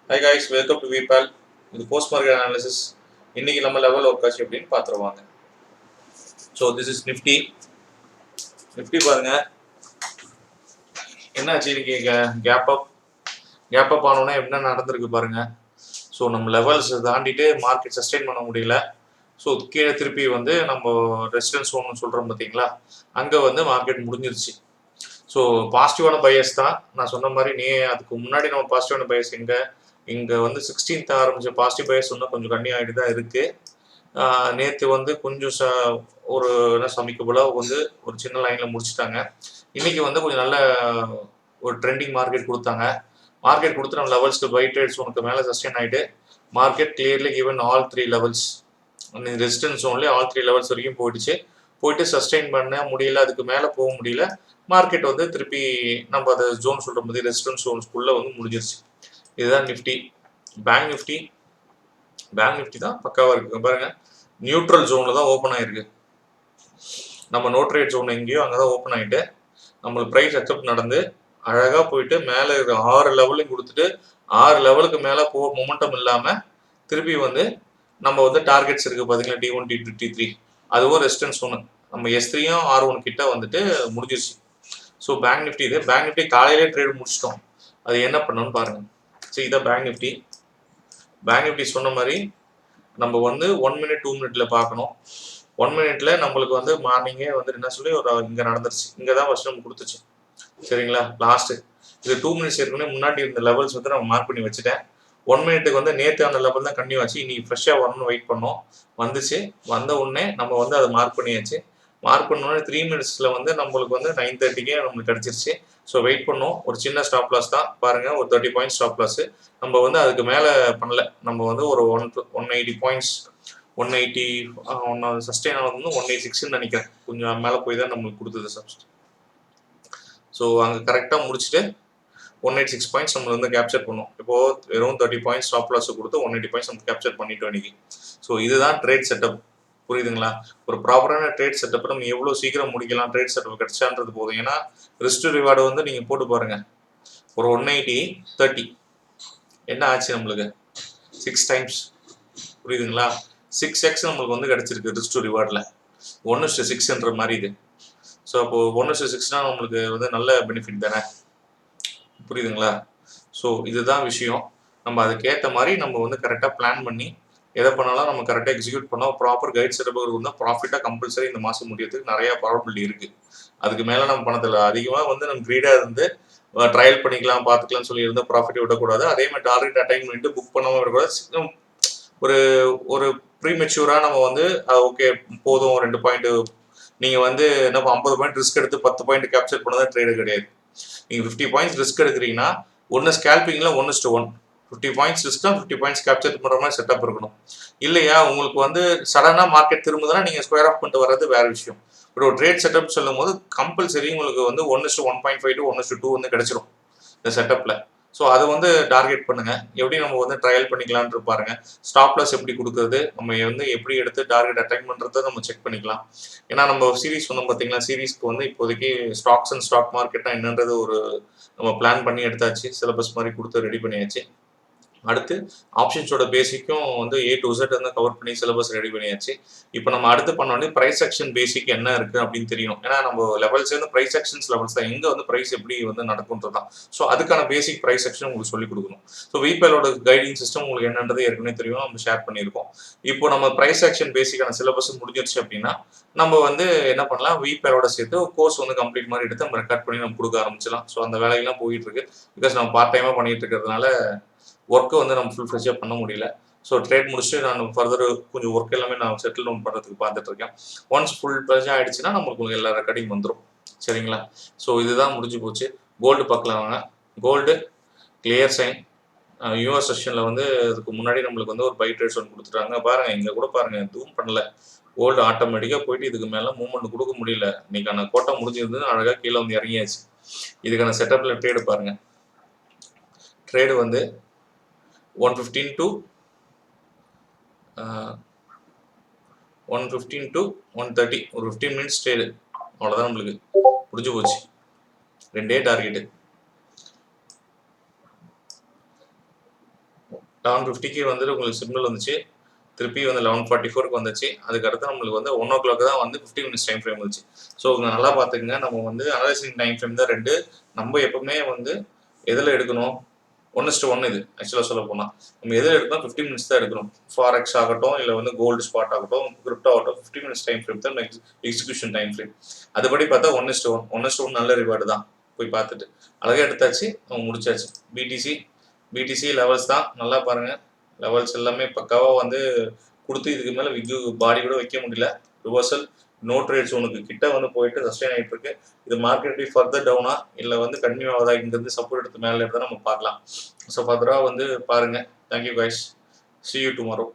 Hi guys, welcome to VPAL. இது post market analysis. இன்னைக்கு நம்ம லெவல் ஒர்க் ஆச்சு அப்படின்னு பார்த்துருவாங்க. ஸோ திஸ் இஸ் நிஃப்டி பாருங்க என்னாச்சு இன்னைக்கு கேப் அப் ஆனோன்னா என்ன நடந்திருக்கு பாருங்க. ஸோ நம்ம லெவல்ஸ் தாண்டிட்டு மார்க்கெட் சஸ்டெயின் பண்ண முடியல. ஸோ கீழே திருப்பி வந்து நம்ம ரெசிடென்ஸ் ஒன்று சொல்கிறோம் பார்த்தீங்களா, அங்கே வந்து மார்க்கெட் முடிஞ்சிருச்சு. ஸோ பாசிட்டிவான பையஸ் தான் நான் சொன்ன மாதிரி. அதுக்கு முன்னாடி நம்ம பாசிட்டிவான பையஸ் இங்கே வந்து 16th ஆரம்பிச்ச பாசிட்டிவ் பையஸ் இன்னும் கொஞ்சம் கம்மி ஆகிட்டு தான் இருக்குது. நேற்று வந்து கொஞ்சம் ஒரு என்ன சமிக்கபுளாக வந்து ஒரு சின்ன லைனில் முடிச்சுட்டாங்க. இன்றைக்கி வந்து கொஞ்சம் நல்ல ஒரு ட்ரெண்டிங் மார்க்கெட் கொடுத்தாங்க. மார்க்கெட் கொடுத்து நம்ம லெவல்ஸ்க்கு பை ட்ரேட்ஸ் உனக்கு மேலே சஸ்டெயின் ஆகிட்டு market clearly given all 3 levels. Resistance only all 3 levels வரைக்கும் போயிட்டு சஸ்டெயின் பண்ண முடியல, அதுக்கு மேலே போக முடியல. மார்க்கெட் வந்து திருப்பி நம்ம அதை ஜோன் சொல்கிற மாதிரி ரெசிஸ்டன்ஸ் ஜோன்ஸ்குள்ளே வந்து முடிஞ்சிருச்சு. இதுதான் நிஃப்டி. பேங்க் நிஃப்டி தான் பக்காவாக இருக்குது பாருங்க. நியூட்ரல் ஜோனில் தான் ஓப்பன் ஆகிருக்கு. நம்ம நோ ட்ரேட் ஜோன் எங்கேயோ அங்கே தான் ஓப்பன் ஆகிட்டு நம்மளுக்கு ப்ரைஸ் அக்செப்ட் நடந்து அழகாக போயிட்டு மேலே இருக்கிற 6 லெவலையும் கொடுத்துட்டு 6 லெவலுக்கு மேலே மொமெண்டம் இல்லாமல் திருப்பி வந்து நம்ம வந்து டார்கெட்ஸ் இருக்குது பார்த்தீங்களா, D1 D2 T3, அதுவும் ரெசிஸ்டன்ஸ் ஒன்று நம்ம S3யும் R1 கிட்ட வந்துட்டு முடிஞ்சிருச்சு. ஸோ பேங்க் நிஃப்டி காலையிலே ட்ரேட் முடிச்சிட்டோம். அது என்ன பண்ணணும்னு பாருங்கள். ஸோ இதான் பேங்க் நிஃப்டி சொன்ன மாதிரி நம்ம வந்து 1 minute 2 minute பார்க்கணும். 1 minute நம்மளுக்கு வந்து மார்னிங்கே வந்து என்ன சொல்லி ஒரு இங்கே நடந்துருச்சு. இங்கே தான் ஃபர்ஸ்ட் நம்ம கொடுத்துச்சு, சரிங்களா. லாஸ்ட்டு இது 2 minutes ஏற்கனவே முன்னாடி இருந்த லெவல்ஸ் வந்து நம்ம மார்க் பண்ணி வச்சுட்டேன். 1 minuteக்கு வந்து நேற்று அந்த லெவல் தான் கண்டினியூ ஆச்சு. இன்னைக்கு ஃப்ரெஷ்ஷாக வரணும்னு வெயிட் பண்ணோம். வந்துச்சு. வந்த உடனே நம்ம வந்து அதை மார்க் பண்ணியாச்சு. மார்க் பண்ணோடனே 3 minutes வந்து நம்மளுக்கு வந்து 9:30க்கே நம்மளுக்கு கிடச்சிருச்சு. ஸோ வெயிட் பண்ணோம். ஒரு சின்ன ஸ்டாப் லாஸ் தான் பாருங்கள், ஒரு 30 பாயிண்ட்ஸ் ஸ்டாப் லாஸ். நம்ம வந்து அதுக்கு மேலே பண்ணல. நம்ம வந்து ஒரு 180 பாயிண்ட்ஸ் 180 சஸ்டெயின் ஆனது வந்து 186ன்னு நினைக்கிறேன். கொஞ்சம் மேலே போய் தான் நம்மளுக்கு கொடுத்தது சப்ஸ்ட். ஸோ அங்கே கரெக்டாக முடிச்சுட்டு 186 பாயிண்ட்ஸ் நம்ம வந்து கேப்சர் பண்ணோம். இப்போது வெறும் 30 பாயிண்ட்ஸ் ஸ்டாப் லாஸ் கொடுத்து 180 பாயிண்ட்ஸ் நம்ம கேப்சர் பண்ணிட்டோம் இன்னைக்கு. ஸோ இதுதான் ட்ரேட் செட்டப், புரியுதுங்களா. ஒரு ப்ராப்பரான ட்ரேட் செட்டப் நம்ம எவ்வளோ சீக்கிரம் முடிக்கலாம், ட்ரேட் செட்டப் கிடைச்சான்றது போதும். ஏன்னா ரிஸ்க் ரிவார்டு வந்து நீங்கள் போட்டு பாருங்கள். ஒரு 180 30 என்ன ஆச்சு நம்மளுக்கு 6 டைம்ஸ், புரியுதுங்களா. 6x நம்மளுக்கு வந்து கிடச்சிருக்கு ரிஸ்க் ரிவார்டில். 1:6ன்ற மாதிரி இது. ஸோ அப்போது 1:6னா நம்மளுக்கு வந்து நல்ல பெனிஃபிட் தானே, புரியுதுங்களா. ஸோ இதுதான் விஷயம். நம்ம அதுக்கேற்ற மாதிரி நம்ம வந்து கரெக்டாக பிளான் பண்ணி எதை பண்ணாலும் நம்ம கரெக்டாக எக்ஸிக்யூட் பண்ணோம். ப்ராப்பர் கைட் செட்டப் இருந்தால் ப்ராஃபிட்டாக கம்பல்சரி இந்த மாதம் முடியறதுக்கு நிறையா ப்ராபபிலிட்டி இருக்குது. அதுக்கு மேலே நம்ம பணத்தில் அதிகமாக வந்து நம்ம க்ரீடாக இருந்து ட்ரையல் பண்ணிக்கலாம் பார்த்துக்கலாம்னு சொல்லி இருந்தால் ப்ராஃபிட்டை விடக்கூடாது. அதே மாதிரி டார்கெட் அட்டைன் பண்ணிட்டு புக் பண்ணாமல் இருக்கக்கூடாது. ஒரு ஒரு ப்ரீமெச்சூராக நம்ம வந்து ஓகே போதும் 2 பாயிண்ட் நீங்கள் வந்து என்ன 50 பாயிண்ட் ரிஸ்க் எடுத்து 10 பாயிண்ட் கேப்சர் பண்ணதான் ட்ரேடு கிடையாது. நீங்கள் 50 பாயிண்ட்ஸ் ரிஸ்க் எடுக்கிறீங்கன்னா ஒன்று ஸ்கேல்பிங்கில் 1:1 50 பாயிண்ட்ஸ் ரிஸ்க்னா 50 பாயிண்ட்ஸ் கேப்சர் பண்ணுற மாதிரி செட்டப் இருக்கணும். இல்லையா உங்களுக்கு வந்து சடனாக மார்க்கெட் திரும்புதுன்னா நீங்கள் ஸ்கொயர் ஆஃப் பண்ணிட்டு வர்றது வேறு விஷயம். பட் ஒரு ட்ரேட் செட்டப் சொல்லும் போது கம்பல்சரி உங்களுக்கு வந்து 1:1.5 to 1:2 வந்து கிடைச்சிரும் இந்த செட்டப்பில். ஸோ அதை வந்து டார்கெட் பண்ணுங்க. எப்படி நம்ம வந்து ட்ரையல் பண்ணிக்கலான்னு பாருங்க. ஸ்டாப் லாஸ் எப்படி கொடுக்குறது, நம்ம வந்து எப்படி எடுத்து டார்கெட் அட்டைன் பண்ணுறதை நம்ம செக் பண்ணிக்கலாம். ஏன்னா நம்ம சீரீஸ் சொன்னோம் பார்த்தீங்களா, சீரீஸ்க்கு வந்து இப்போதைக்கு ஸ்டாக்ஸ் அண்ட் ஸ்டாக் மார்க்கெட்னா என்னன்றது ஒரு நம்ம பிளான் பண்ணி எடுத்தாச்சு. சிலபஸ் மாதிரி கொடுத்து ரெடி பண்ணியாச்சு. அடுத்து ஆப்ஷன்ஸோட பேசிக்கும் வந்து A to Z வந்து கவர் பண்ணி சிலபஸ் ரெடி பண்ணியாச்சு. இப்போ நம்ம அடுத்து பண்ண வேண்டிய ப்ரைஸ் செக்ஷன் பேசிக் என்ன இருக்குது அப்படின்னு தெரியணும். ஏன்னா நம்ம லெவல்ஸ் வந்து ப்ரைஸ் செக்ஷன்ஸ் லெவல்ஸ் தான், எங்கே வந்து ப்ரைஸ் எப்படி வந்து நடக்கும்ன்றது தான். ஸோ அதுக்கான பேசிக் ப்ரைஸ் செக்ஷன் உங்களுக்கு சொல்லிக் கொடுக்கணும். ஸோ VPALோட கைடிங் சிஸ்டம் உங்களுக்கு என்னன்றது ஏற்கனவே தெரியும், நம்ம ஷேர் பண்ணியிருக்கோம். இப்போ நம்ம ப்ரைஸ் செக்ஷன் பேசிக்கான சிலபஸ் முடிஞ்சிருச்சு அப்படின்னா நம்ம வந்து என்ன பண்ணலாம், VPALோட சேர்த்து கோர்ஸ் வந்து கம்ப்ளீட் மாதிரி எடுத்து நம்ம ரெக்கார்ட் பண்ணி நம்ம கொடுக்க ஆரம்பிச்சிடலாம். ஸோ அந்த வேலையெல்லாம் போயிட்டு இருக்கு. பிகாஸ் நம்ம பார்ட் டைமாக பண்ணிட்டு இருக்கிறதுனால ஒர்க்கு வந்து நம்ம ஃபுல் ஃப்ரெஷ்ஷாக பண்ண முடியல. ஸோ ட்ரேட் முடிச்சுட்டு நான் ஃபர்தர் கொஞ்சம் ஒர்க் எல்லாமே நான் செட்டில் டவுன் பண்ணுறதுக்கு பார்த்துட்டு இருக்கேன். ஒன்ஸ் ஃபுல் ஃப்ரெஷ்ஷாக ஆகிடுச்சுன்னா நம்மளுக்கு எல்லா ரெக்கார்டிங் வந்துடும், சரிங்களா. ஸோ இதுதான் முடிஞ்சு போச்சு. கோல்டு பார்க்கலாம் வாங்க. Gold clear sign. யூஎஸ் செஷனில் வந்து அதுக்கு முன்னாடி நம்மளுக்கு வந்து ஒரு பை ட்ரேட்ஸ் ஒன்று கொடுத்துட்டாங்க பாருங்கள். இங்கே கூட பாருங்கள், எதுவும் பண்ணல. கோல்டு ஆட்டோமேட்டிக்காக போயிட்டு இதுக்கு மேலே மூவ்மெண்ட் கொடுக்க முடியல. இன்னைக்கான கோட்டை முடிஞ்சிருந்தது, அழகாக கீழே வந்து இறங்கியாச்சு. இதுக்கான செட்டப்பில் ட்ரேடு பாருங்கள். ட்ரேடு வந்து 115 to 130 ஒரு 15 மினிட்ஸ் ட்ரேடு. அவ்வளோதான், நம்மளுக்கு முடிஞ்சு போச்சு. 2 டார்கெட்டு. 11:50க்கு வந்துட்டு உங்களுக்கு சிக்னல் வந்துச்சு. திருப்பி வந்து 11:44க்கு வந்துச்சு. அதுக்கடுத்து நம்மளுக்கு வந்து 1 o'clock தான் வந்து 15 மினிட்ஸ் டைம் ஃப்ரேம் வந்துச்சு. ஸோ நல்லா பார்த்துக்கங்க. நம்ம வந்து அனலைசிங் டைம் ஃப்ரேம் தான் 2. நம்ம எப்பவுமே வந்து எதில் எடுக்கணும்? 1:1 இது ஆக்சுவலாக சொல்ல போனால். நம்ம எதில் எடுக்கணும்? 15 மினிட்ஸ் தான் எடுக்கணும். ஃபாரெக்ஸ் ஆகட்டும், இல்லை வந்து கோல்டு ஸ்பாட் ஆகட்டும், கிரிப்டோ ஆகட்டும், 15 மினிட்ஸ் டைம் ஃப்ரேம் தான் எக்ஸிக்யூஷன் டைம் ஃப்ரேம். அதுபடி பார்த்தா 1:1 1:1 நல்ல ரிவார்டு தான். போய் பார்த்துட்டு அழகாக எடுத்தாச்சு, நம்ம முடிச்சாச்சு. பிடிசி லெவல்ஸ் தான், நல்லா பாருங்கள். லெவல்ஸ் எல்லாமே பக்காவாக வந்து கொடுத்து இதுக்கு மேலே விக்கு பாடி கூட வைக்க முடியல. ரிவர்சல் நோ ட்ரேட்ஸ் உனக்கு கிட்ட வந்து போயிட்டு சஸ்டெயின் ஆகிட்டு இருக்கு. இது மார்க்கெட் ஃபர்தர் டவுனா இல்லை வந்து கண்டினியூ ஆகுதா, இங்கிருந்து சப்போர்ட் எடுத்து மேலே எடுத்தால் நம்ம பார்க்கலாம். ஸோ ஃபர்தராக வந்து பாருங்கள். Thank you guys, see you tomorrow.